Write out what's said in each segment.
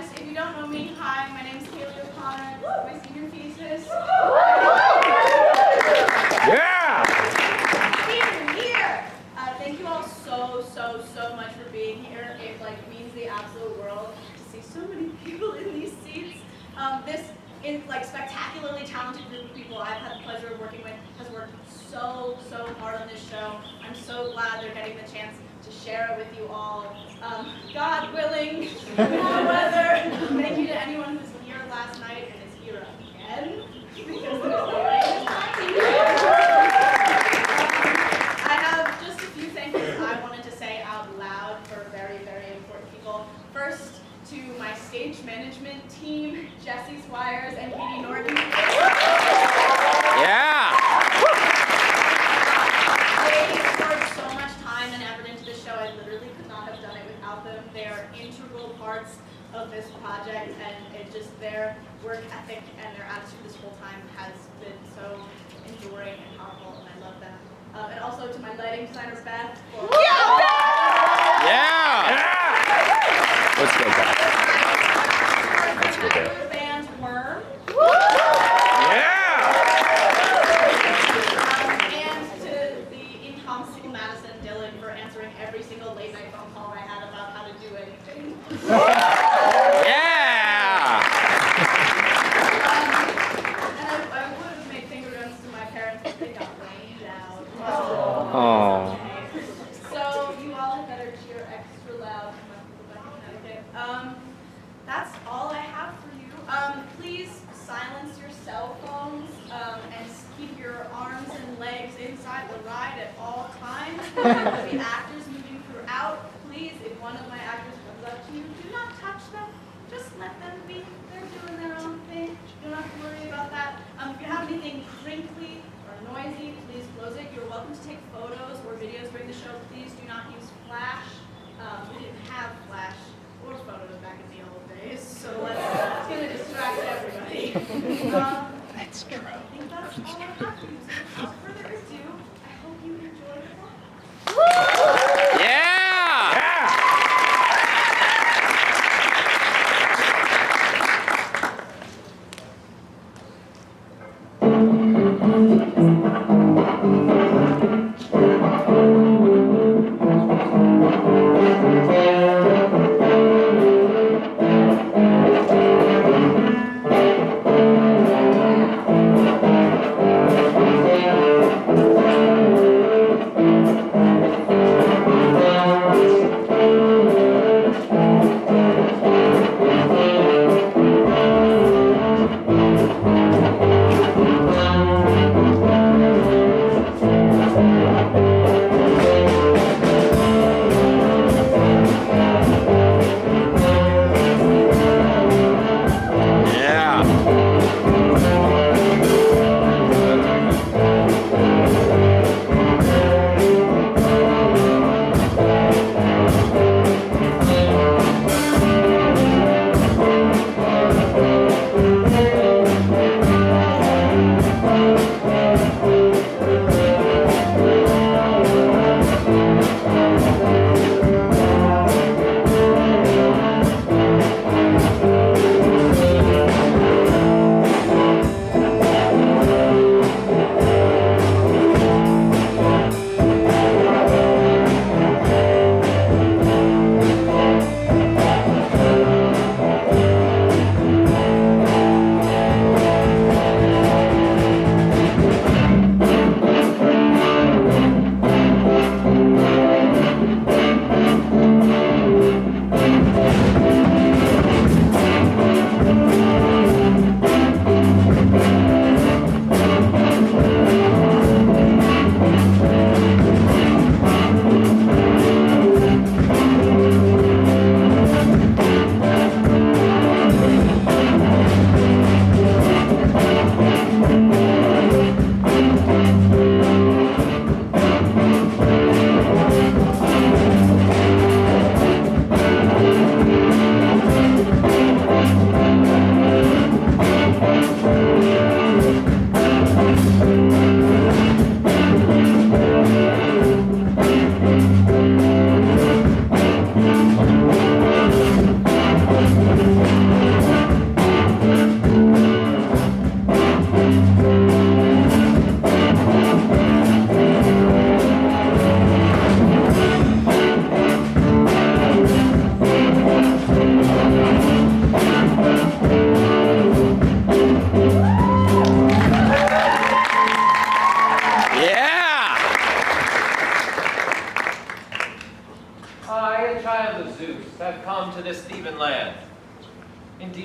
guys. If you don't know me, hi, my name is Caeleigh O'Connor. This is my senior thesis. Yeah! Here! Thank you all so much for being here. It means the absolute world to see so many people in these seats. This spectacularly talented group of people I've had the pleasure of working with has worked so hard on this show. I'm so glad they're getting the chance to share it with you all. God willing, more weather. Thank you to anyone who was here last night and is here again, because there's no rain. I have just a few things I wanted to say out loud for very important people. First, to my stage management team, Jesse Squires and Katie Norton. Yeah! They poured so much time and effort into this show. I literally could not have done it without them. They are integral parts of this project, and their work ethic and their attitude this whole time has been so enduring and powerful, and I love them. And also to my lighting designer, Beth. Yeah! Let's go back. Let's go back. Our band Worm. Yeah! And to the incomparable Madison Dillon for answering every single late night phone call I had about how to do anything. Yeah! And I would have made finger guns to my parents, but they got rained out. Oh. So you all had better cheer extra loud for my people back in Connecticut. That's all I have for you. Please silence your cell phones and keep your arms and legs inside the ride at all times. There'll be actors moving throughout. Please, if one of my actors comes up to you, do not touch them. Just let them be. They're doing their own thing. You don't have to worry about that. If you have anything crinkly or noisy, please close it. You're welcome to take photos or videos during the show. Please do not use flash. We didn't have flash or photos back in the old days, so it's going to distract everybody. That's true. I think that's all I have for you. So without further ado, I hope you enjoy the walk. Yeah!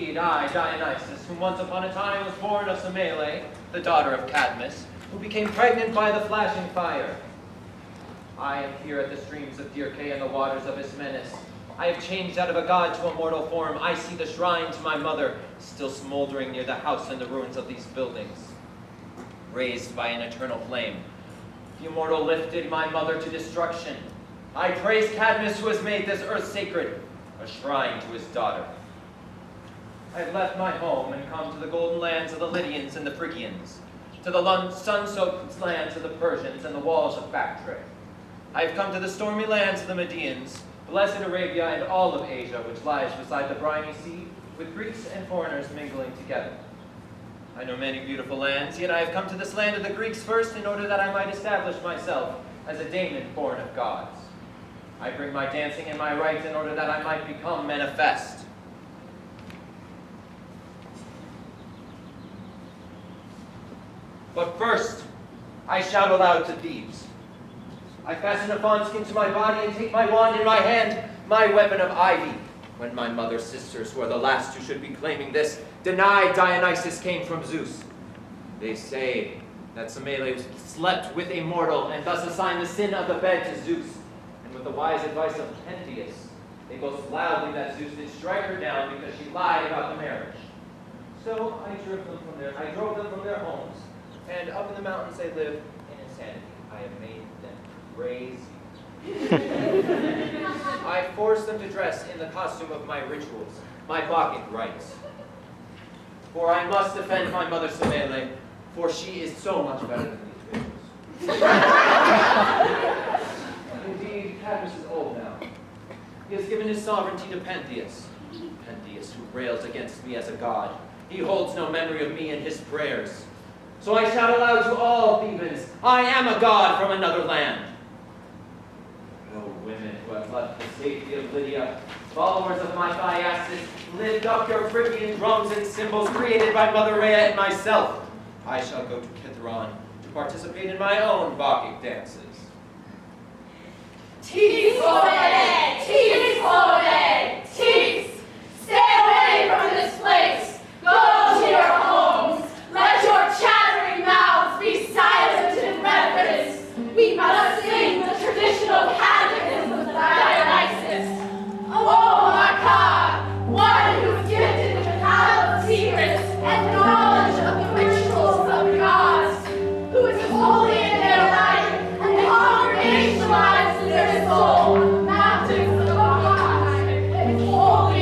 indeed, I, Dionysus, who once upon a time was born of Caeleigh, the daughter of Cadmus, who became pregnant by the flashing fire. I am here at the streams of Dirce and the waters of Ismenus. I have changed out of a god to a mortal form. I see the shrine to my mother, still smoldering near the house and the ruins of these buildings. Raised by an eternal flame, the immortal lifted my mother to destruction. I praise Cadmus, who has made this earth sacred, a shrine to his daughter. I have left my home and come to the golden lands of the Lydians and the Phrygians, to the sun-soaked lands of the Persians and the walls of Bactrae. I have come to the stormy lands of the Medians, blessed Arabia and all of Asia, which lies beside the briny sea, with Greeks and foreigners mingling together. I know many beautiful lands, yet I have come to this land of the Greeks first in order that I might establish myself as a daemon born of gods. I bring my dancing and my rites in order that I might become manifest. But first, I shout aloud to Thebes. I fasten a fawn skin to my body and take my wand in my hand, my weapon of ivy. When my mother's sisters, who are the last who should be claiming this, denied Dionysus came from Zeus. They say that Caeleigh slept with a mortal and thus assigned the sin of the bed to Zeus. And with the wise advice of Pentheus, they boast loudly that Zeus did strike her down because she lied about the marriage. So I drove them from their homes, and up in the mountains they live in insanity. I have made them crazy. I forced them to dress in the costume of my rituals, my Bacchic rites. For I must defend my mother Caeleigh, for she is so much better than these rituals. Indeed, Cadmus is old now. He has given his sovereignty to Pentheus. Pentheus, who rails against me as a god. He holds no memory of me in his prayers. So I shout aloud to all Thebans, I am a god from another land. O women who have left the safety of Lydia, followers of my Thyasis, lift up your Phrygian drums and cymbals created by Mother Rhea and myself. I shall go to Kithaeron to participate in my own Bacchic dances. Tease, Holiday! Tease, Holiday! Tease! Stay away from this place! Go to your homes! Let your chattering mouths be silent in reverence! We must sing the traditional catechism of Dionysus! Oh, my God! One who is gifted with the power of secrets and knowledge of the rituals of the gods, who is holy in their life and congregationalized in their soul, mountains of the high, and holy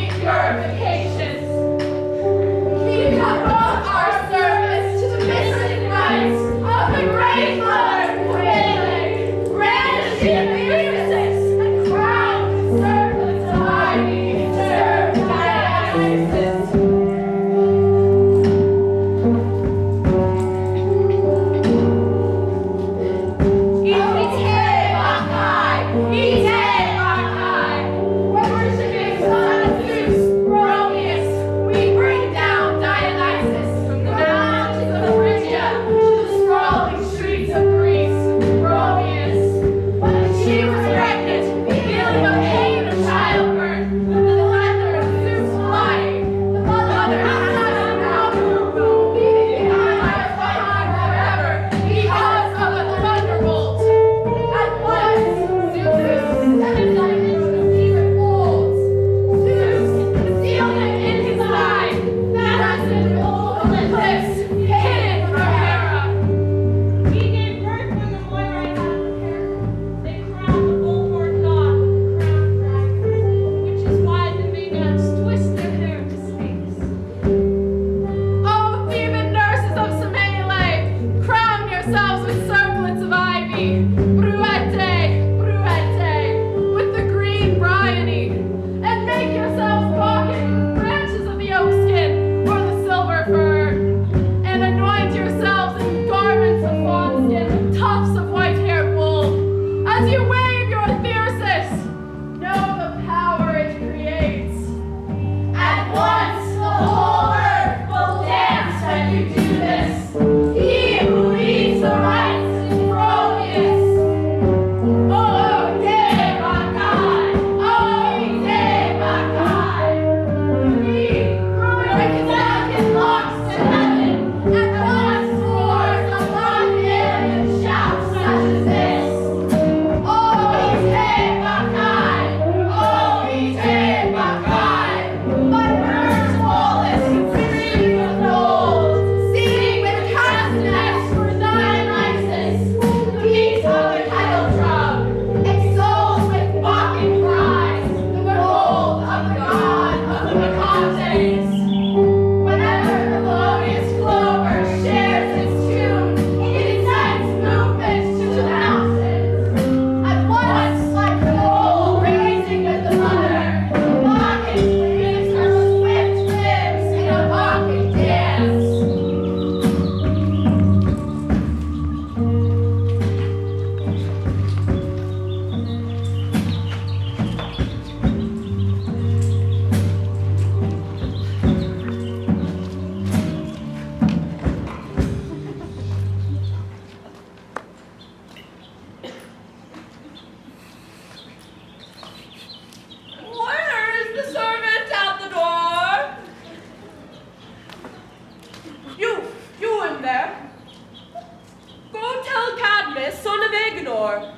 or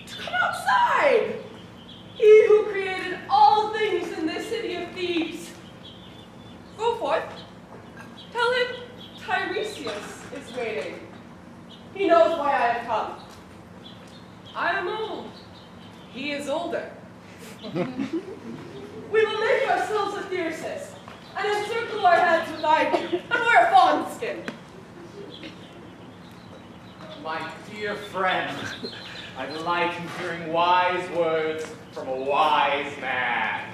to come outside. He who created all things in this city of Thebes. Go forth. Tell him Tiresias is waiting. He knows why I have come. I am old. He is older. We will make ourselves a thesis and encircle our heads with ivy and wear a fawn skin. My dear friend, I delight in hearing wise words from a wise man.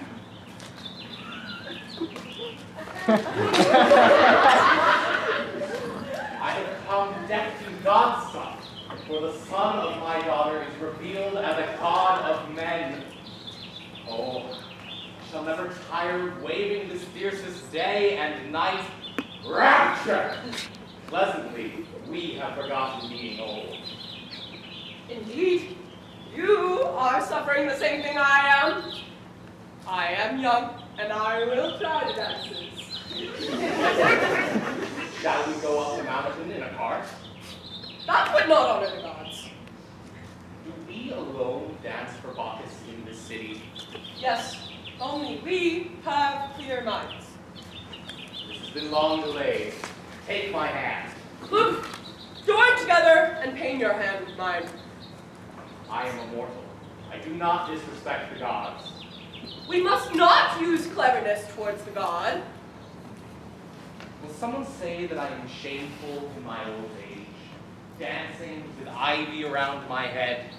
I have come decked in God's son, for the son of my daughter is revealed as a god of men. Oh, I shall never tire of waving this thesis day and night. Rapture! Pleasantly, we have forgotten being old. Indeed, you are suffering the same thing I am. I am young, and I will try the dances. Shall we go up the mountain in a cart? That would not honor the gods. Do we alone dance for Bacchus in this city? Yes, only we have clear minds. This has been long delayed. Take my hand. Look, join together and pain your hand with mine. I am a mortal. I do not disrespect the gods. We must not use cleverness towards the god. Will someone say that I am shameful in my old age, dancing with ivy around my head?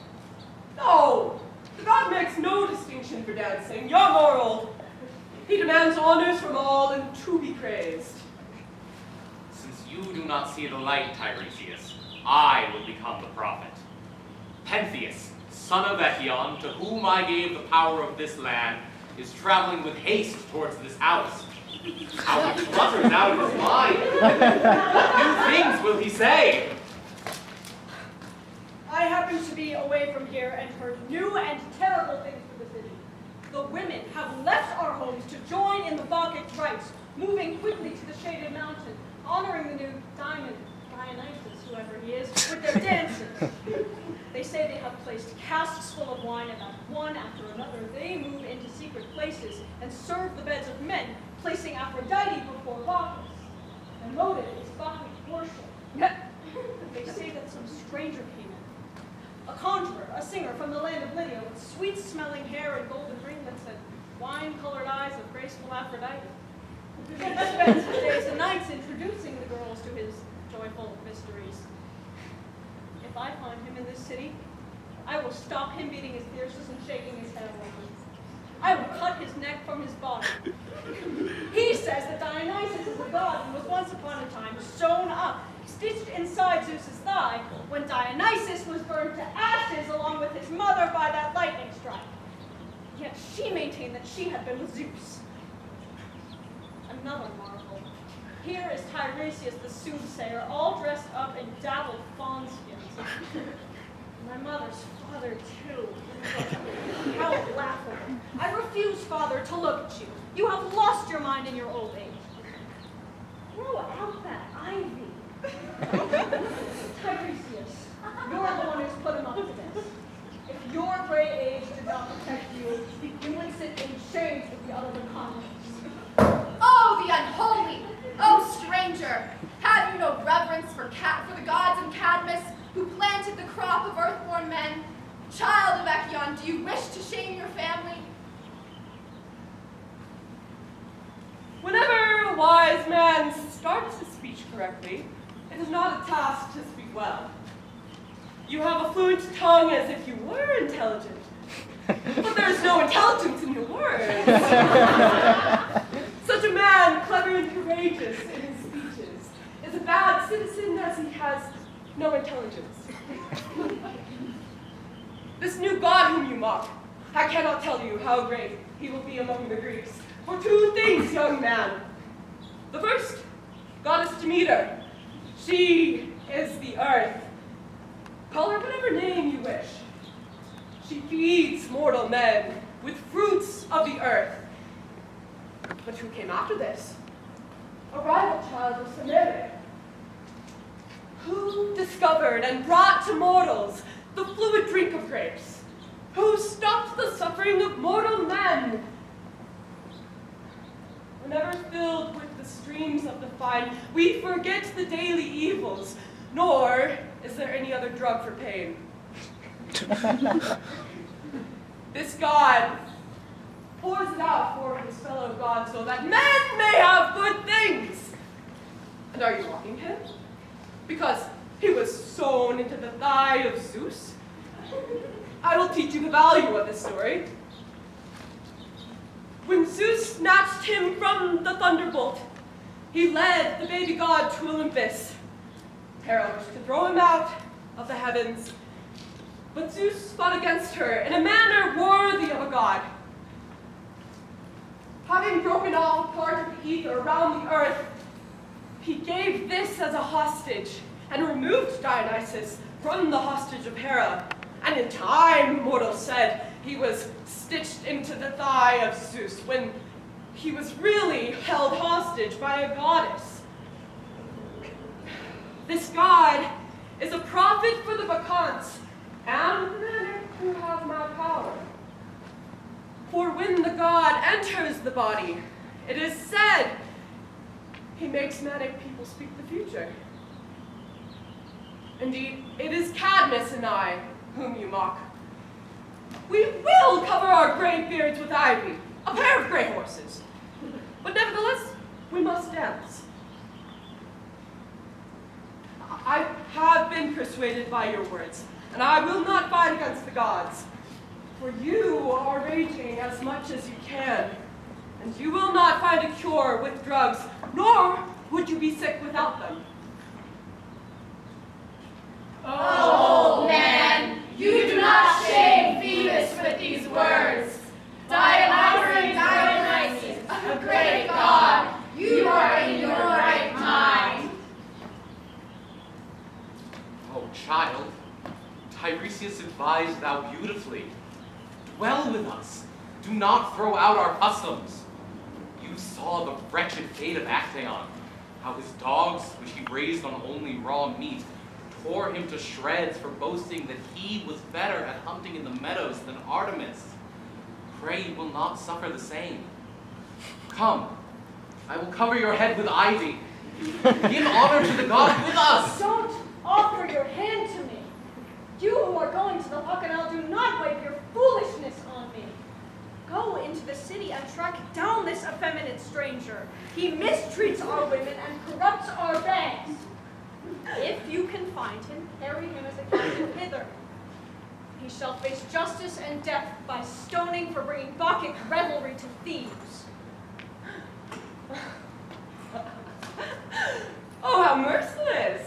No, the god makes no distinction for dancing, young or old. He demands honors from all and to be praised. Since you do not see the light, Tiresias, I will become the prophet. Pentheus, son of Echion, to whom I gave the power of this land, is traveling with haste towards this house. How he flutters out of his mind! What new things will he say? I happen to be away from here and heard new and terrible things for the city. The women have left our homes to join in the Bacchic rites, moving quickly to the shaded mountain, honoring the new Dionysus, whoever he is, with their dances. They say they have placed casks full of wine, and that one after another they move into secret places and serve the beds of men, placing Aphrodite before Bacchus. The motive is Bacchic worship. They say that some stranger came in, a conjurer, a singer from the land of Lydia, with sweet-smelling hair and golden ringlets and wine-colored eyes of graceful Aphrodite. He spends his days and nights introducing the girls to his joyful mysteries. If I find him in this city, I will stop him beating his thesis and shaking his head around. I will cut his neck from his body. He says that Dionysus is a god who was once upon a time sewn up, stitched inside Zeus's thigh, when Dionysus was burned to ashes along with his mother by that lightning strike. Yet she maintained that she had been with Zeus. Another marvel. Here is Tiresias the soothsayer, all dressed up in dappled fawn skins. My mother's father, too. How laughable. I refuse, father, to look at you. You have lost your mind in your old age. Throw out that ivy. Tiresias, you're the one who's put him up to this. If your gray age did not protect you, you would sit in chains with the other convicts. Oh, the unholy! Oh, stranger! Have you no reverence for the gods in Cadmus, who planted the crop of earthborn men? Child of Echion, do you wish to shame your family? Whenever a wise man starts his speech correctly, it is not a task to speak well. You have a fluent tongue as if you were intelligent, but there is no intelligence in your words. Such a man, clever and courageous in his speeches, is a bad citizen as he has no intelligence. This new god whom you mock, I cannot tell you how great he will be among the Greeks. For two things, young man. The first, goddess Demeter. She is the earth. Call her whatever name you wish. She feeds mortal men with fruits of the earth. But who came after this? A rival child of Samaria. Who discovered and brought to mortals the fluid drink of grapes, who stopped the suffering of mortal men. Whenever filled with the streams of the fine, we forget the daily evils, nor is there any other drug for pain. This God pours it out for his fellow gods so that men may have good things. And are you mocking him? Because he was sewn into the thigh of Zeus? I will teach you the value of this story. When Zeus snatched him from the thunderbolt, he led the baby god to Olympus. Hera wished to throw him out of the heavens, but Zeus fought against her in a manner worthy of a god. Having broken off part of the ether around the earth, he gave this as a hostage and removed Dionysus from the hostage of Hera. And in time, mortals said, he was stitched into the thigh of Zeus when he was really held hostage by a goddess. This god is a prophet for the Bacchantes and the men who have mad power. For when the god enters the body, it is said he makes manic people speak the future. Indeed, it is Cadmus and I whom you mock. We will cover our gray beards with ivy, a pair of gray horses. But nevertheless, we must dance. I have been persuaded by your words, and I will not fight against the gods. For you are raging as much as you can, and you will not find a cure with drugs, nor would you be sick without them. Oh, man, you do not shame Phoebus with these words. Dionysus, a great god, you are in your right mind. Oh, child, Tiresias advised thou beautifully. Dwell with us. Do not throw out our customs. You saw the wretched fate of Actaeon, how his dogs, which he raised on only raw meat, tore him to shreds for boasting that he was better at hunting in the meadows than Artemis. Pray you will not suffer the same. Come, I will cover your head with ivy. Give honor to the god with us. Don't offer your hand to me. You who are going to the Bacchanal, do not wave your foolishness on me. Go into the city and track down this effeminate stranger. He mistreats our women and corrupts our banks. If you can find him, carry him as a captive hither. He shall face justice and death by stoning for bringing Bacchic revelry to Thebes. Oh, how merciless!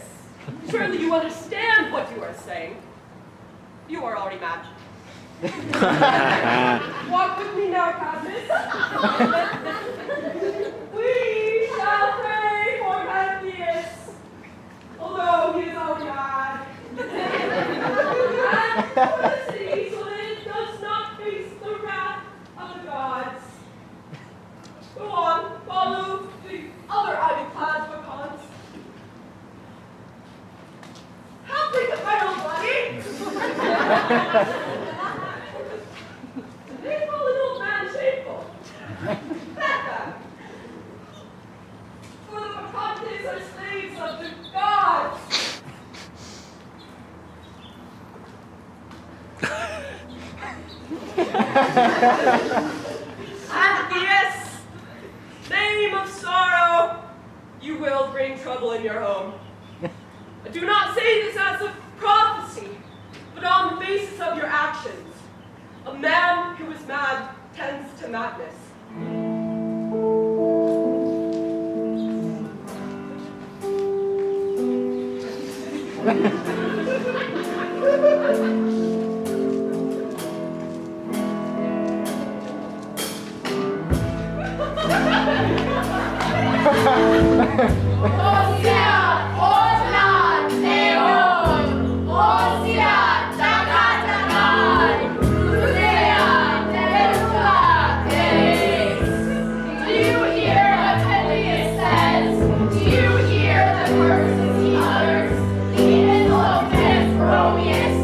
Surely you understand what you are saying. You are already mad. Walk with me now, Cadmus. We shall pray for Pentheus, although he is already mad. And for the city, so that it does not face the wrath of the gods. Go on, follow the other ivy-clad Bacchantes. Help me with my own body! They call an old man shameful. Becca! For the Bacchantes are slaves of the gods! Pentheus, name of sorrow, you will bring trouble in your home. I do not say this as a prophecy, but on the basis of your actions. A man who is mad tends to madness. He utters, the insult and Romeus,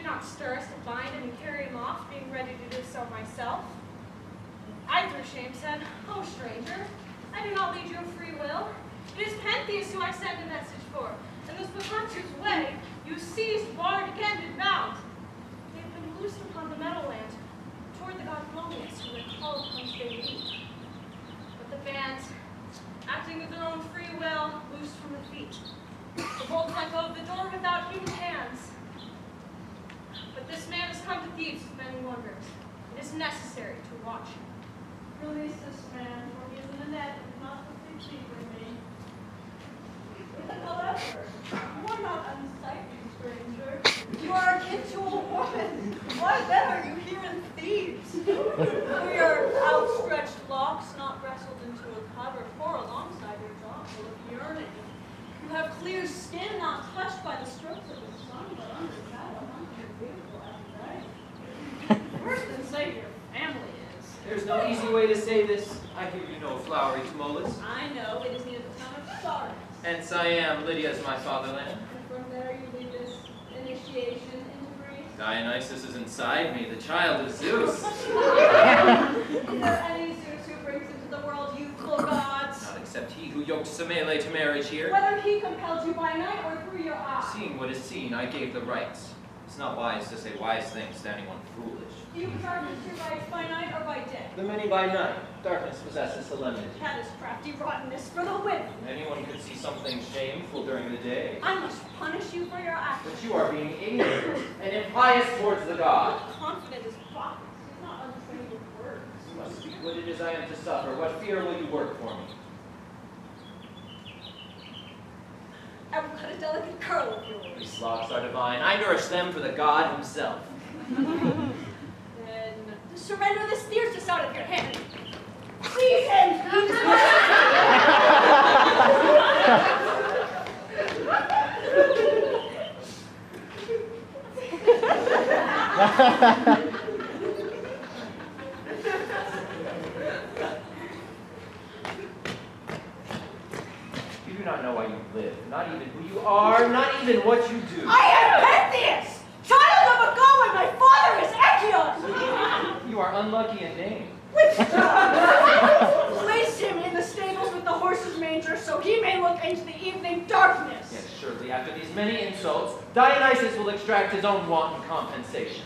cannot stir us to bind him and carry him off, being ready to do so myself. I, through shame, said, "Oh, stranger, I do not lead you of free will. It is Pentheus who I send a message for, and this becomes whose way you seized, barred again, and bound. They have been loosed upon the meadowland, toward the god Caeleigh, who they call upon they lead. But the band, acting of their own free will, loosed from the feet. The bolts let go of the door without human hands. But this man has come to Thebes with many wonders. It is necessary to watch him." Release this man, for he is in the net and not the fig for me. However, you are not unsightly, stranger. You are akin to a woman. Why then are you here in Thebes? For your outstretched locks not wrestled into a cover, pour alongside your jaw full of yearning. You have clear skin not touched by the strokes of the sun, but under shadow under your beautiful Aphrodite. Worse than say your family is. There's no easy way to say this. I hear you know flowery Tmolus. I know, it is near the town of Sardis. Hence I am, Lydia's my fatherland. And from there you lead this initiation into Greece. Dionysus is inside me, the child of Zeus. Is there any Zeus who brings into the world youthful gods? Not except he who yoked Caeleigh to marriage here. Whether he compelled you by night or through your eyes. Seeing what is seen, I gave the rights. It's not wise to say wise things to anyone foolish. Do you practice your rights by night or by day? The many by night. Darkness possesses solemnity. That is crafty rottenness for the women. Anyone could see something shameful during the day. I must punish you for your actions. But you are being ignorant and impious towards the god. Confident as prophets. He's not untrained with words. You must speak what it is I am to suffer. What fear will you work for me? I will cut a delicate curl of yours. These locks are divine. I nourish them for the god himself. Then surrender this fierceness out of your hand. Seize him! You do not know why you live, not even who you are, not even what you do. I am Pentheus, child of a god, and my father is Echion. You are unlucky in name. Which god? Place him in the stables with the horse's manger, so he may look into the evening darkness. Yet surely after these many insults, Dionysus will extract his own wanton compensation.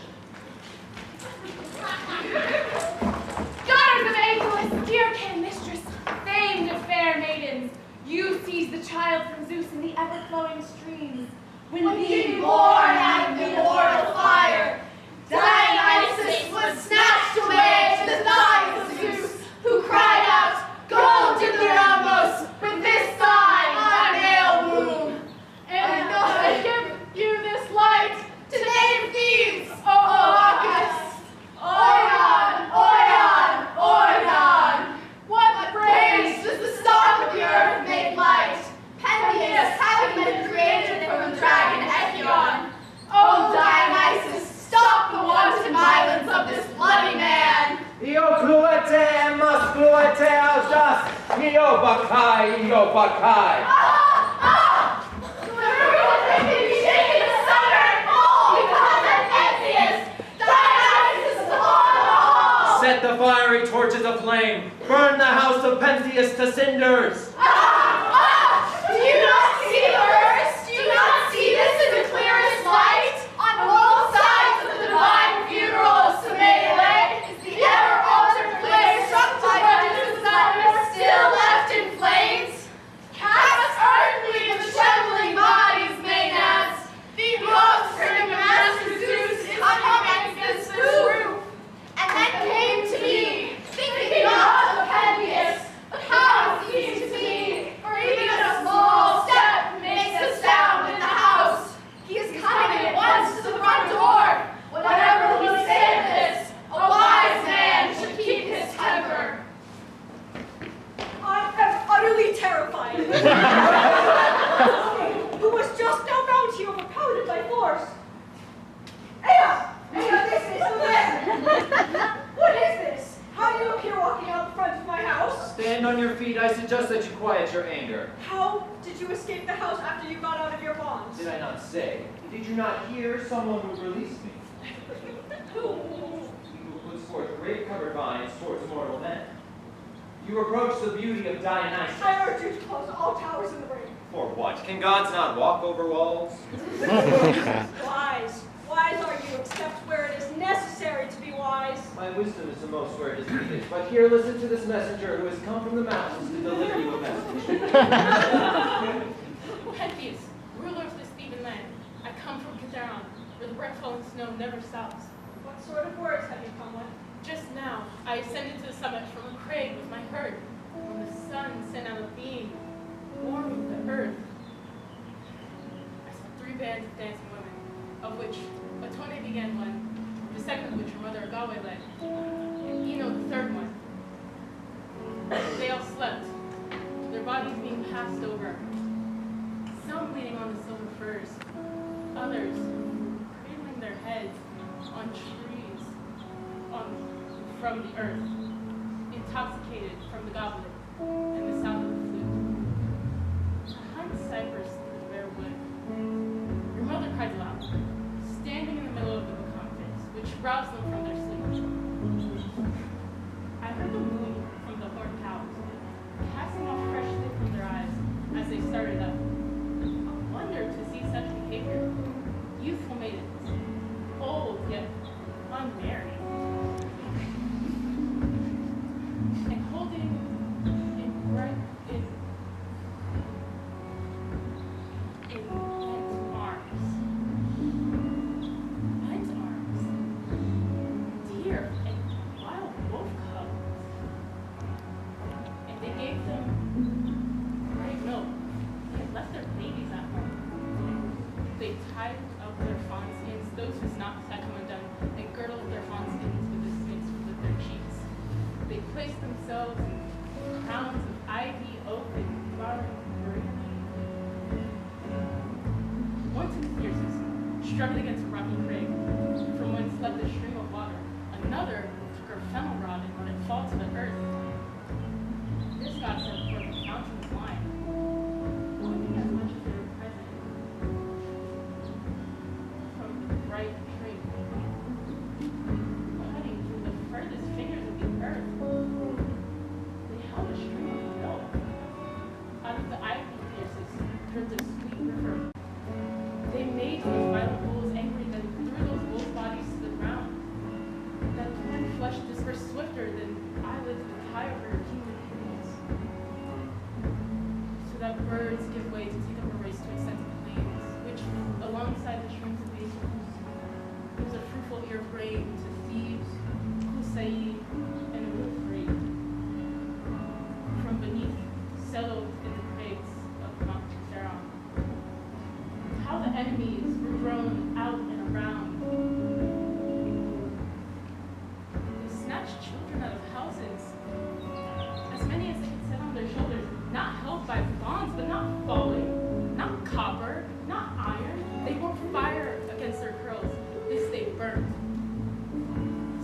Daughters of Aeolus, dear kin mistress, famed of fair maidens, you seized the child from Zeus in the ever-flowing streams. When being born out of the immortal fire, Dionysus was snatched away to the thighs of Zeus, who cried out, "Gold to the Ramos, with this sign, my male womb. And I give you this light to name Thebes, O Bacchus. Oion, Oion, Oion. What praise does the stock of the earth make light? Pentheus having been created from the dragon Echion. O Dionysus, stop the wanton violence of this bloody man. Io cluete muscluete ausdas, io Bacchae. The earth may be shaken asunder and fall because of Pentheus. Dionysus is upon the hall. Set the fiery torches aflame. Burn the house of Pentheus to cinders. Do you not see the earth? Do you not see this in the clearest light? On both sides of the divine funeral of Caeleigh is the ever-altered place struck by the sun still left in flames. Cast earthly in the trembling bodies may dance. The offspring of Master Zeus is coming against this roof. And then came to me, thinking not of Pentheus, but how it seems to me, for even a small step makes a sound in the house. He is coming at once to the front door. Whatever he say of this, a wise man should keep his temper. I am utterly terrified. Who was just now bound here overpowered by force. Aya, this is the man. What is this? How do you appear walking out the front of my house? Stand on your feet. I suggest that you quiet your anger. How did you escape the house after you got out of your bonds? Did I not say? Did you not hear someone would release me? You reproach the beauty of Dionysus. I urge you to close all towers in the ring. For what? Can gods not walk over walls? Wise. Wise are you, except where it is necessary to be wise. My wisdom is the most where it is needed. But here, listen to this messenger who has come from the mountains to deliver you a message. Pentheus, ruler of this Theban land, I come from Caeleigh, where the breath-falling snow never stops. What sort of words have you come with? Just now, I ascended to the summit from a crag with my herd, when the sun sent out a beam, warming the earth. I saw 3 bands of dancing women, of which Otone began one, the second of which her mother Agawe led, and Ino the third one. They all slept, their bodies being passed over, some leaning on the silver firs, others cradling their heads on trees from the earth, intoxicated from the goblet and the sound of the flute. Behind the cypress through the bare wood, your mother cried aloud, standing in the middle of the bacchantes, which roused them from their sleep. I heard the moon from the horned cows, passing off freshly from their eyes as they started up. I wondered to see such behavior. Youthful maidens, old yet unmarried, and holding in bent arms, deer and wild wolf cubs, and they gave them bright milk. They had left their babies at home. They tied up their fawn skins, those whose knots had come undone, and girdled their fawn skins with the snakes with their cheeks. They placed themselves in crowns of ivy, oak, and flowering greenery. One took fiercest, struggled against a rocky crag, from whence leapt a stream of water. Another took her fennel rod and let it fall to the earth. This god set forth the fountain's line, looking as much as they were present from the bright tree, cutting through the furthest fingers of the earth. They held a stream of milk. Out of the ivy fierces turned a sweet river. They made those violent bulls angry, then threw those bulls' bodies to the ground. That torn flesh dispersed swifter than eyelids would tie over your human pupils. So that birds give way to take up a race to ascend to the plains, which, alongside the streams of Asos, gives a fruitful ear of grain to Thebes, Kusai, and Euripides. From beneath, settled in the crags of Mount Caeleigh. How the enemies were thrown out and around. They snatched children out of houses, as many as they could set on their shoulders, not held by bonds, but not falling, not copper, not iron. They bore fire against their curls. This they burnt.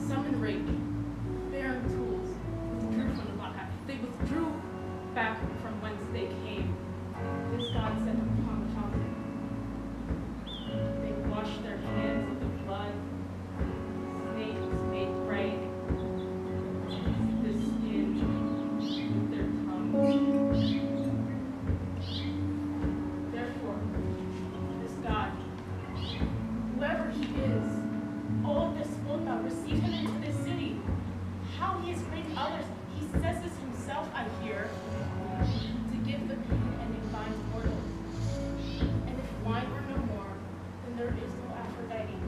Some in rage, bearing tools, withdrew from the blockade. They withdrew back from whence they came. This god set them upon the fountain. They washed their hands with the blood. Snakes made bright the skin with their tongues. Therefore, this god, whoever he is, all this Ulta, receive him into this city. How he has great others, he says this himself, I hear, to give the pain and incline mortals. And if wine were no more, then there is no Aphrodite,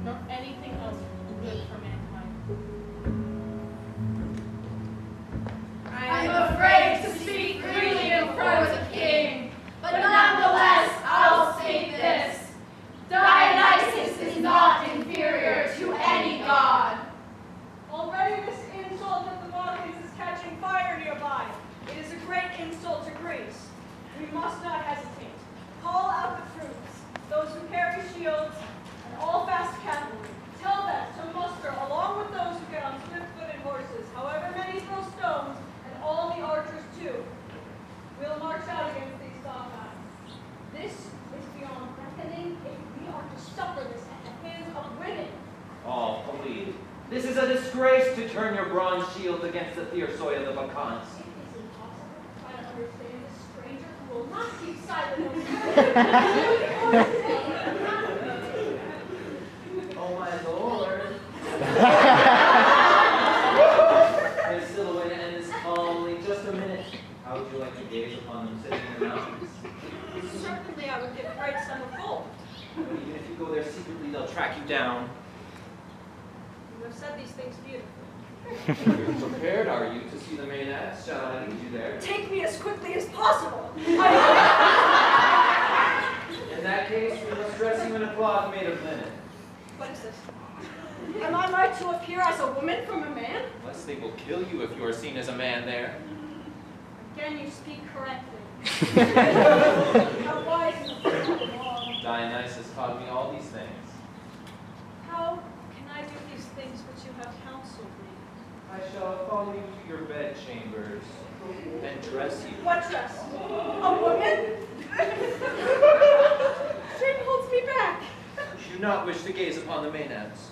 nor anything else good for mankind. I am afraid to speak freely in front of the king, but nonetheless I'll state this. Dionysus is not inferior to any god. Already this insult of the Bacchae is catching fire nearby. It is a great insult to Greece. We must not hesitate. Call out the troops, those who carry shields, and all fast cavalry. Tell them to muster along with those who get on swift-footed horses, however many throw stones, and all the archers too. We'll march out against these Bacchae. This is beyond reckoning if we are to suffer this at the hands of women. All believe. This is a disgrace to turn your bronze shield against the fierce soil of the Bacchantes. If must keep silent. Oh, my lord. Miss Silhouette to end this calmly. Just a minute. How would you like to gaze upon them sitting in the mountains? Certainly I would give a bright sum of gold. But even if you go there secretly, they'll track you down. You have said these things beautifully. Prepared are you to see the Maenads? Shall I lead you there? Take me as quickly as possible. In that case, we must dress you in a cloth made of linen. What is this? Am I right to appear as a woman from a man? Lest they will kill you if you are seen as a man there. Again, you speak correctly. How wise and long. Dionysus taught me all these things. How can I do these things which you have counseled me? I shall follow you to your bed chambers and dress you. What dress? A woman? Shame holds me back. You do not wish to gaze upon the Maenads.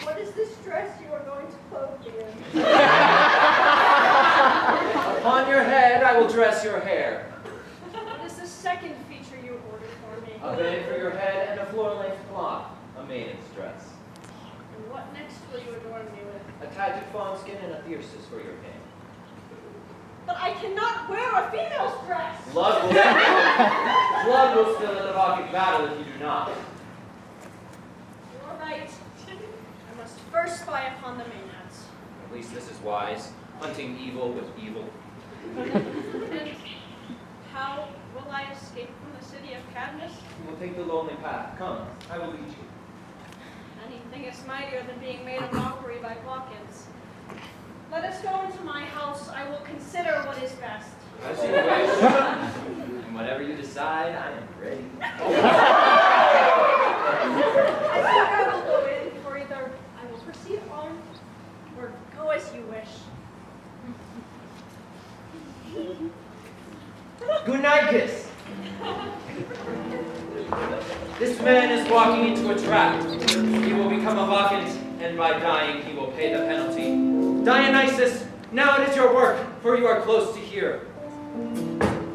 What is this dress you are going to clothe me in? Upon your head, I will dress your hair. What is the second feature you ordered for me? A bed for your head and a floor-length cloth, a maiden's dress. And what next will you adorn me with? A tattooed fawn skin and a thesis for your king. But I cannot wear a female's dress. Blood will spill in the Bacchic battle if you do not. You are right. I must first spy upon the Maenads. At least this is wise, hunting evil with evil. And how will I escape from the city of Cadmus? You will take the lonely path. Come, I will lead you. Anything is mightier than being made a mockery by Bacchans. Let us go into my house. I will consider what is best. As you wish. And whatever you decide, I am ready. I think I will go in, for either I will proceed on or go as you wish. Good night, kiss. This man is walking into a trap. He will become a Bacchant, and by dying he will pay the penalty. Dionysus, now it is your work, for you are close to here.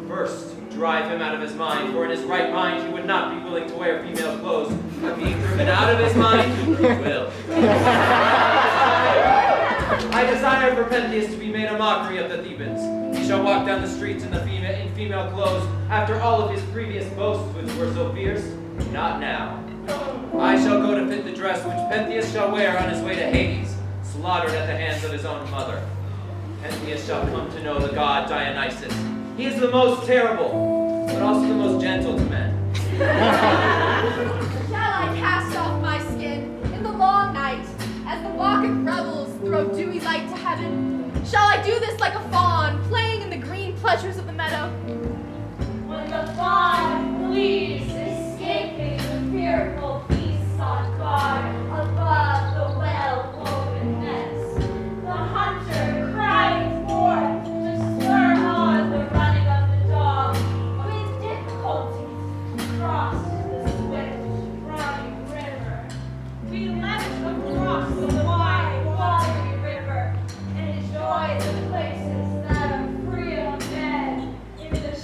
First, drive him out of his mind, for in his right mind he would not be willing to wear female clothes, but being driven out of his mind, he will. I desire for Pentheus to be made a mockery of the Thebans. He shall walk down the streets in female clothes after all of his previous boasts which were so fierce. Not now. I shall go to fit the dress which Pentheus shall wear on his way to Hades, slaughtered at the hands of his own mother. Pentheus shall come to know the god Dionysus. He is the most terrible, but also the most gentle to men. Shall I cast off my skin in the long night, as the Bacchic rebels throw dewy light to heaven? Shall I do this like a fawn, playing in the green pleasures of the meadow? When the fawn flees, escaping the fearful beasts on guard above the well-woven nets, the hunter crying forth to spur on the running of the dog, with difficulty crossed the swift running river. We leapt across the wide watery river and enjoyed the places that are free of men in the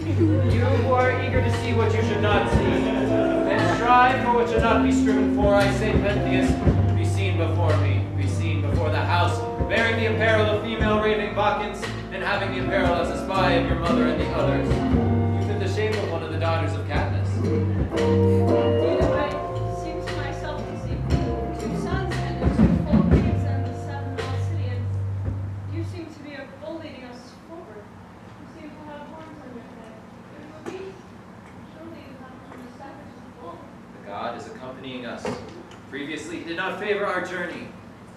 You who are eager to see what you should not see, and strive for what should not be striven for, I say, Pentheus, be seen before me, be seen before the house, bearing the apparel of female raving Bacchants, and having the apparel as a spy of your mother and the others. You fit the shape of one of the daughters of Cadmus. Indeed, I seem to myself to see 2 sons and the 2 full kings and the 7-mile city, and you seem to be a bull leading us forward. You seem to have horns on your head. You're a beast. Surely you have from the savage as a bull. The god is accompanying us. Previously, he did not favor our journey.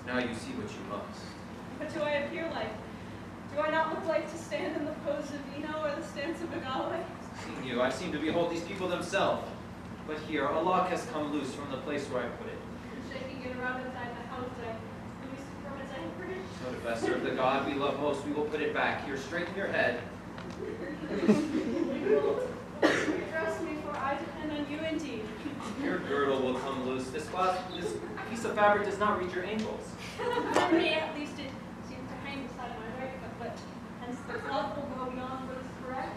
Now you see what you must. What do I appear like? Do I not look like to stand in the pose of Eno or the stance of Caeleigh? Seeing you, I seem to behold these people themselves. But here, a lock has come loose from the place where I put it. And shaking it around inside the house, I release it from its anchorage. So to best serve the god we love most, we will put it back here, straighten your head. You will address me, for I depend on you indeed. Your girdle will come loose. This piece of fabric does not reach your ankles. For me, at least, it seems to hang beside my right foot, but hence the cloth will go beyond what is correct.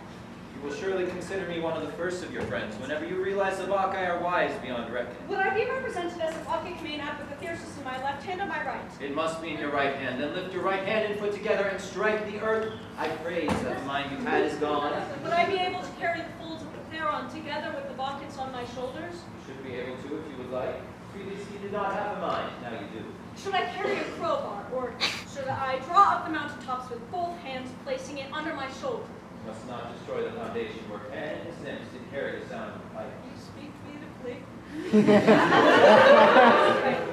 You will surely consider me one of the first of your friends whenever you realize the Bacchae are wise beyond reckoning. Would I be represented as a Bacchic Maenad with the thesis in my left hand or my right? It must be in your right hand. Then lift your right hand and foot together and strike the earth. I praise that the mind you had is gone. Would I be able to carry the folds of the Theron together with the Bacchants on my shoulders? You should be able to if you would like. Previously you did not have a mind, now you do. Should I carry a crowbar, or should I draw up the mountaintops with both hands, placing it under my shoulder? You must not destroy the foundation where Pan and his nymphs did carry the sound of the pipe. You speak beautifully.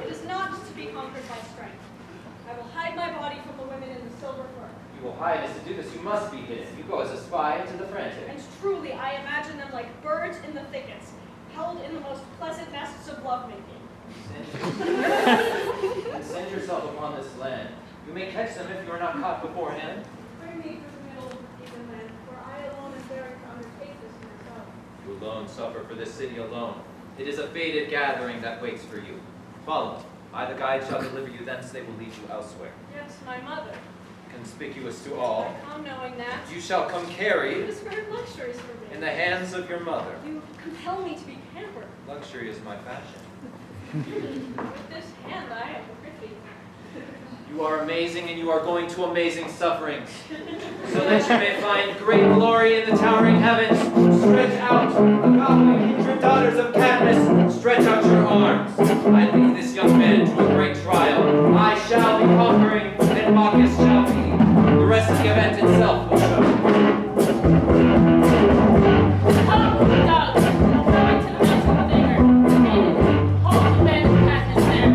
It is not to be conquered by strength. I will hide my body from the women in the silver fur. You will hide as to do this, you must be hidden. You go as a spy into the frantic. And truly, I imagine them like birds in the thickets, held in the most pleasant nests of lovemaking. Send yourself upon this land. You may catch them if you are not caught beforehand. Bring me to the middle of the even land, for I alone am daring to undertake this myself. You alone suffer for this city alone. It is a fated gathering that waits for you. Follow me. I, the guide, shall deliver you thence. They will lead you elsewhere. Yes, my mother. Conspicuous to all, I come knowing that. you shall come You carried describe luxuries for me. in the hands of your mother. You compel me to be pampered. Luxury is my fashion. With this hand, I am pretty. You are amazing, and you are going to amazing sufferings, so that you may find great glory in the towering heavens. Stretch out, your daughters of Cadmus, stretch out your arms. I lead this young man to a great trial. I shall be conquering, and Bacchus shall be. The rest of the event itself will show. Oh, dogs, going to the mountain with anger. And hold the band of Cadmus there.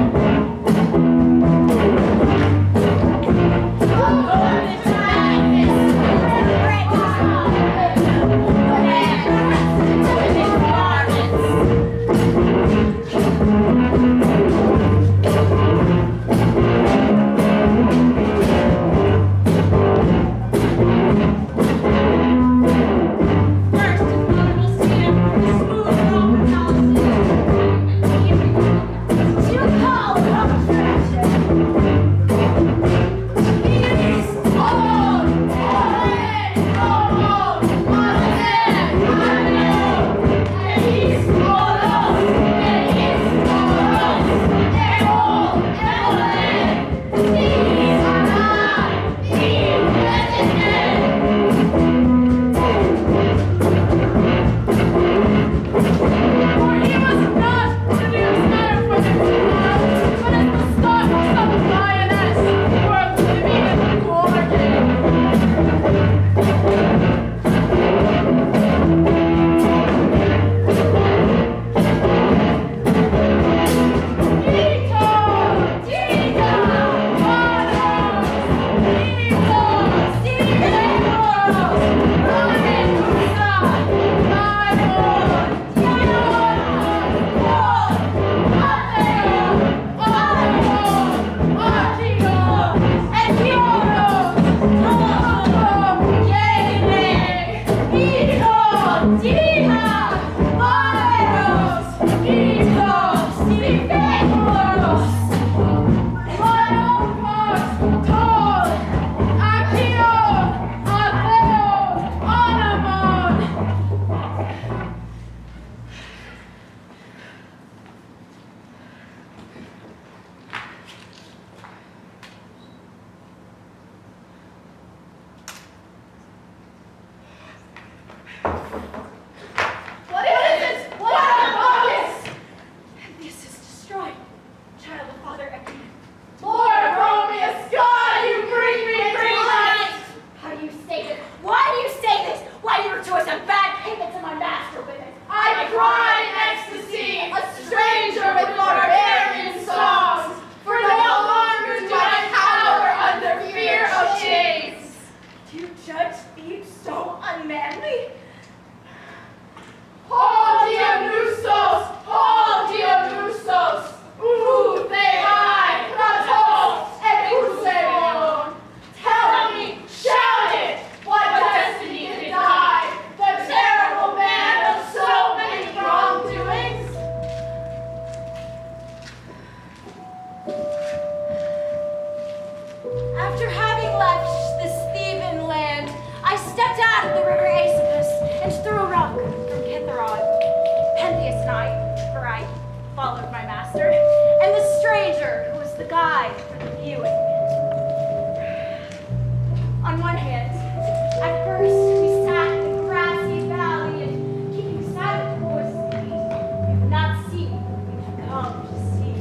rock from Kithaeron. Pentheus and I, for I followed my master, and the stranger who was the guide for the viewing. On one hand, at first we sat in the grassy valley and keeping silent towards the feet, we would not see what we had come to see.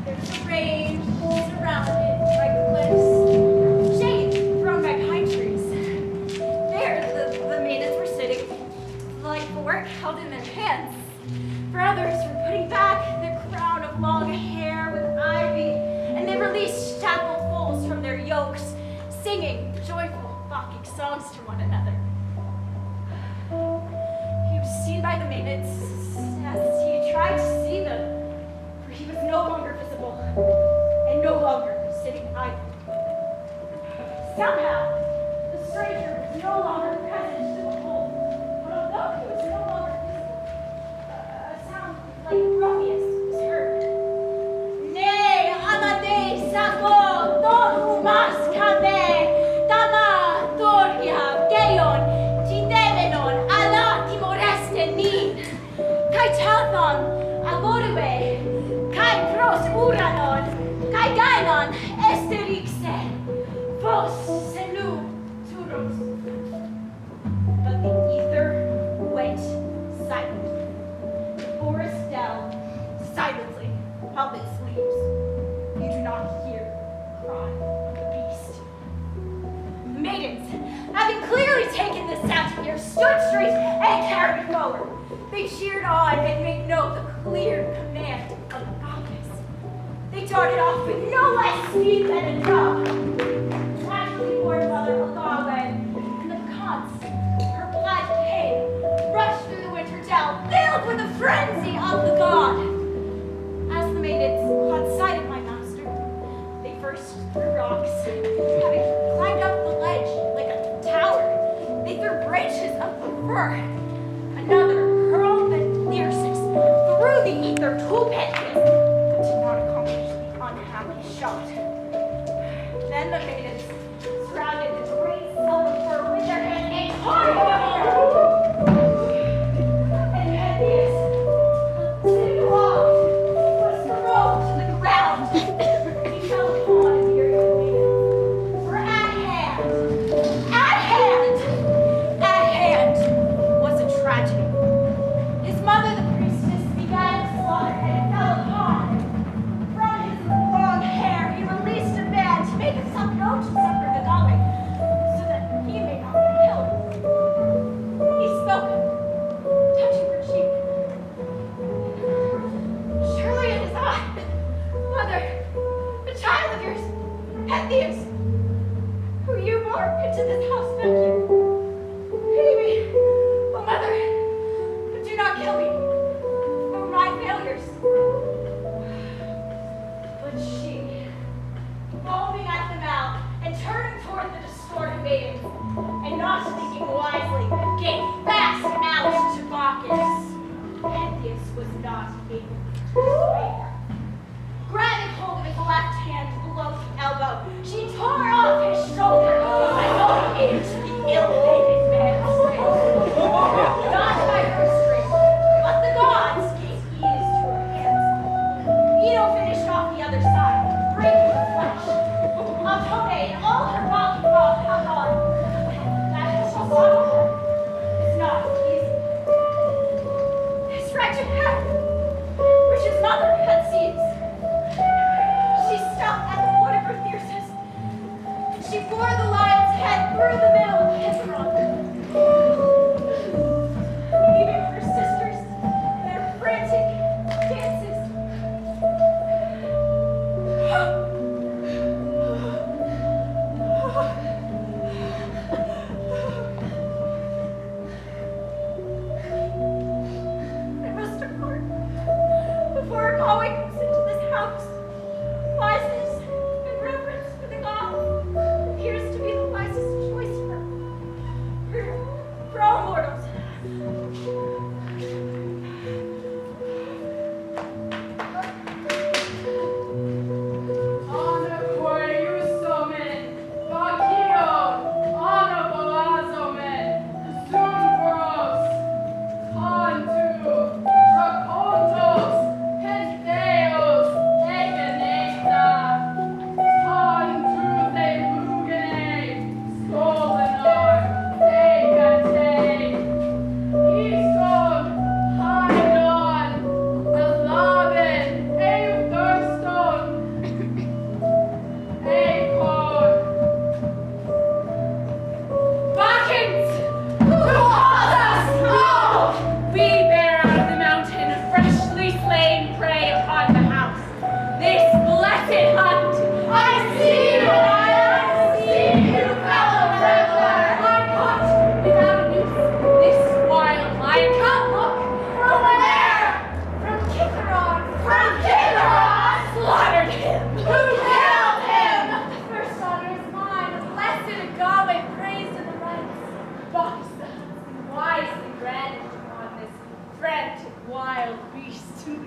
There's a range surrounded by cliffs, shade thrown by pine trees. There, the maidens were sitting, like the work held in their hands. For others were putting back their crown of long hair with ivy, and they released shacklefuls from their yokes, singing joyful Bacchic songs to one another. He was seen by the maidens as he tried to see them, for he was no longer visible and no longer sitting idle. Somehow, the stranger was no longer present to behold, but although he was no longer visible, a sound like Prometheus was heard. Nay, Amadei Sako, Don Umas Kabe, Dama Doria, Geon, Tidemenon, Ala Timoreste Nin, Kai Tathon, Agorue, Kai Pros Uranon, Kai Gainon, Esterixe, Vos Senu Turos. But the ether went silent. The forest fell silently of its leaves. You do not hear the cry of the beast. The maidens, having clearly taken the sound to ear, stood straight and carried forward. They cheered on and made note the clear command of the Bacchus. They darted off with no less speed than a dove. Flashed before Mother Agave, and the Bacchus, her blood pale, rushed through the winter dell, filled with the frenzy of the god. As the maidens caught sight of my master, they first threw rocks, having climbed up the ledge like a tower. They threw branches of the fir. Another hurled the thyrsus through the ether to Pentheus, but did not accomplish the unhappy shot. Then the maidens surrounded the great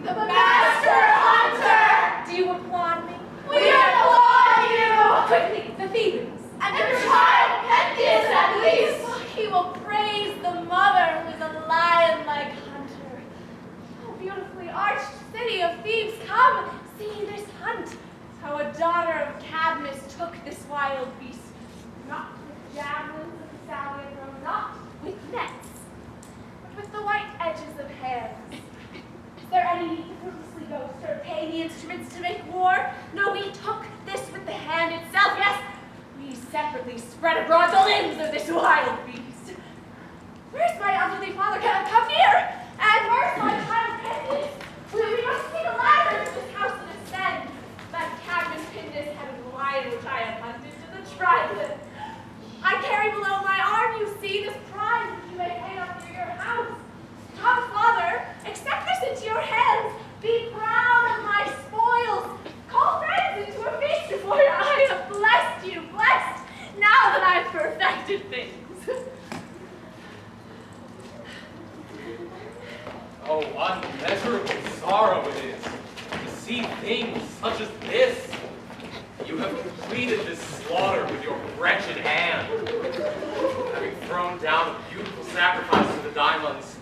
The Master Hunter! Do you applaud me? We applaud you! Quickly, the Thebans. And your child, Pentheus, at least! He will praise the mother who is a lion-like hunter. Oh, beautifully arched city of Thebes, come, see this hunt. How a daughter of Cadmus took this wild beast. Not with javelins of the stallion thrown, not with nets, but with the white edges of hands. Is there any need to fruitlessly go, sir, pay the instruments to make war? No, we took this with the hand itself, yes. We separately spread abroad the limbs of this wild beast. Where's my elderly father? Can I come near? And where's my child Pentheus? We must take a ladder to this house and ascend. That Cadmus pinned his head of the lion which I have hunted to the trident. I carry below my arm, you see, this prize which you may hang up near your house. Come, father, accept this into your hands. Be proud of my spoils. Call friends into a feast before your I have blessed you, blessed, now that I've perfected things. Oh, unmeasurable sorrow it is to see things such as this. You have completed this slaughter with your wretched hand. Having thrown down a beautiful sacrifice to the Daimons,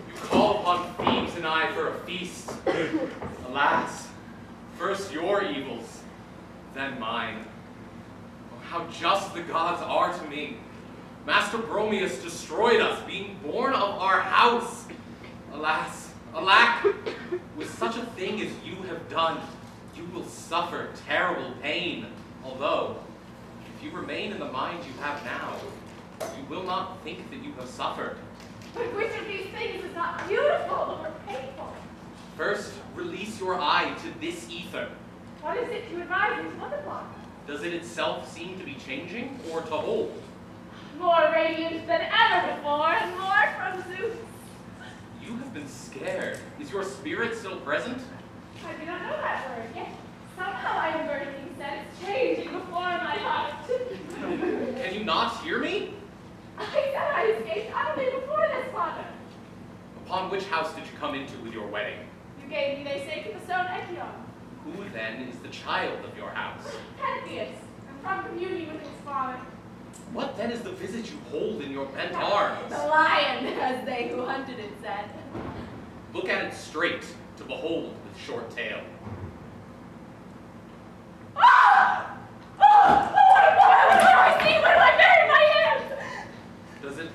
you call upon Thebes and I for a feast. Alas, first your evils, then mine. Oh, how just the gods are to me. Master Bromius destroyed us, being born of our house. Alas, alack, with such a thing as you have done, you will suffer terrible pain. Although, if you remain in the mind you have now, you will not think that you have suffered. But which of these things is not beautiful or painful? First, release your eye to this ether. What is it you advise me to look upon? Does it itself seem to be changing or to hold? More radiant than ever before, and more from Zeus. You have been scared. Is your spirit still present? I do not know that word, yet somehow I am burning sense changing before my heart. Can you not hear me? I said I escaped utterly before this, father. Upon which house did you come into with your wedding? You gave me they sake of the stone Echion. Who then is the child of your house? Pentheus, and from communion with his father. What then is the visage you hold in your bent arms? The lion, as they who hunted it said. Look at it straight, to behold with short tail. Ah! Oh! What do I see? Where do I bury my hands? Does it...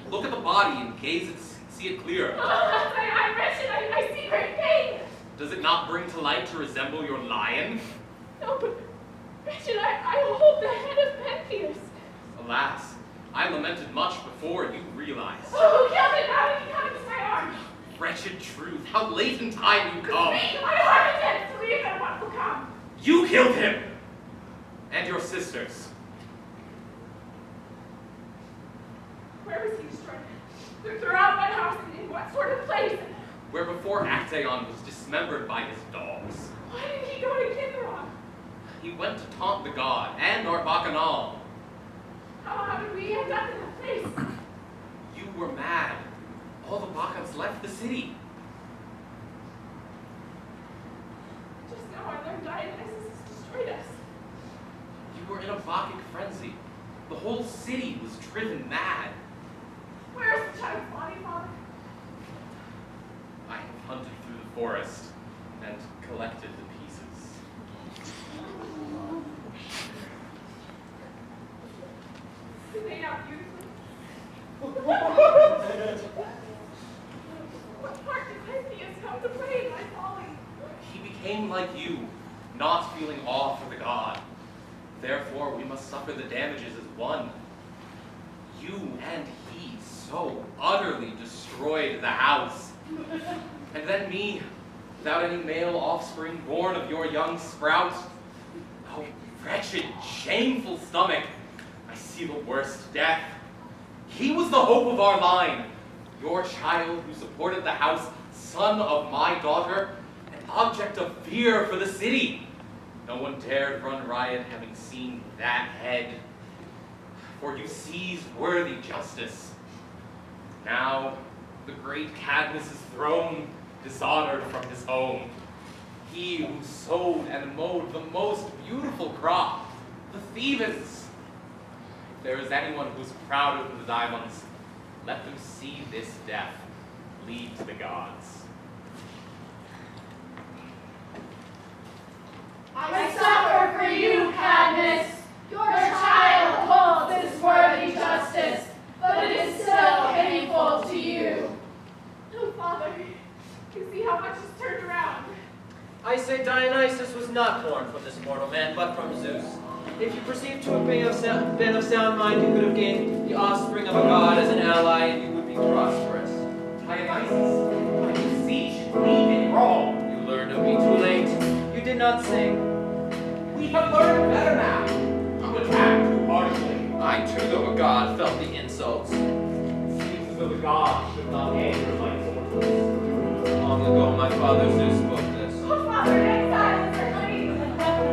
Look at the body and gaze it, see it clear. Oh, I'm wretched. I see great pain. Does it not bring to light to resemble your lion? No, but wretched, I hold the head of Pentheus. Alas, I lamented much before you realized. Oh, who killed it? How did he come into my arms? Wretched truth, how late in time you come. Me, my heart is dead. Believe in what will come. You killed him! And your sisters. Where was he destroyed? Throughout my house, in what sort of place? Where before Actaeon was dismembered by his dogs. Why did he go to Kithaeron? He went to taunt the god and our bacchanal. How did we end up in that place? You were mad. All the Bacchans left the city. Just now I learned Dionysus has destroyed us. You were in a Bacchic frenzy. The whole city was driven mad. Where is the child's body, Father? I have hunted through the forest and collected the pieces. Did they not beautifully? What part did Pentheus come to play in my folly? He became like you, not feeling awe for the god. Therefore, we must suffer the damages as one. You and he so utterly destroyed the house. And then me, without any male offspring born of your young sprout. Oh, wretched, shameful stomach. I see the worst death. He was the hope of our line. Your child who supported the house, son of my daughter, an object of fear for the city. No one dared run riot having seen that head. For you seized worthy justice. Now, the great Cadmus' throne dishonored from his home. He who sowed and mowed the most beautiful crop, the Thebans. If there is anyone who's prouder than the diamonds, let them see this death lead to the gods. I suffer for you, Cadmus. Your child holds his worthy justice, but it is still painful to you. Oh, Father, you see how much has turned around. I say Dionysus was not born from this mortal man, but from Zeus. If you perceive to have been of sound mind, you could have gained the offspring of a god as an ally, and you would be prosperous. Dionysus, I beseech, leave it wrong. You learned of me too late. You did not sing. We have learned better now. You attack too harshly. I too, though a god, felt the insults. It seems as though the gods should not anger like mortals. Long ago, my father Zeus spoke this. Oh, Father, exile is her dream.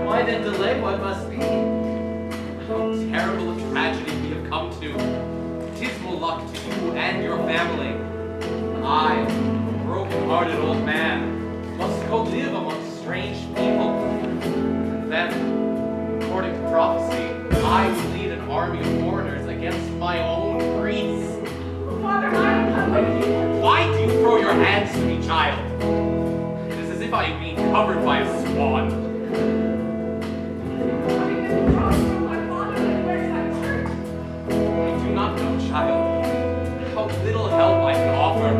Why then delay what must be? How terrible a tragedy we have come to. Dismal luck to you and your family. I, a broken-hearted old man, must go live among strange people. And then, according to prophecy, I will lead an army of foreigners against my own Greece. Father, I am coming to you. Why do you throw your hands to me, child? It is as if I am being covered by a swan. I do not know, child, how little help I can offer.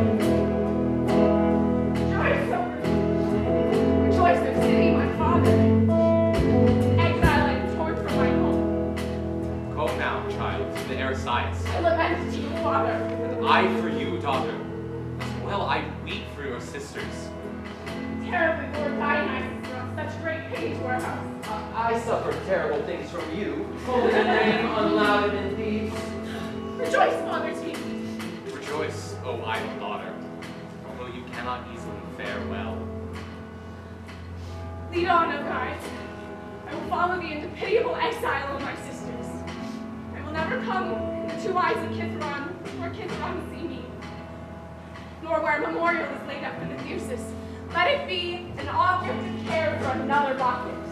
Rejoice, O city, my father. Exile and torn from my home. Go now, child, to the Euripides. I lament to you, Father. And I for you, daughter. As well I weep for your sisters. Terribly, Lord Dionysus brought such great pain to our house. I suffered terrible things from you, holding a name unlauded in Thebes. Rejoice, Father, to me. Rejoice, O idle daughter, although you cannot easily fare well. Lead on, O guides. I will follow thee into pitiable exile of my sisters. I will never come in the two eyes of Kithron, where Kithron see me, nor where a memorial is laid up for the thesis. Let it be an object of care for another Bacchus.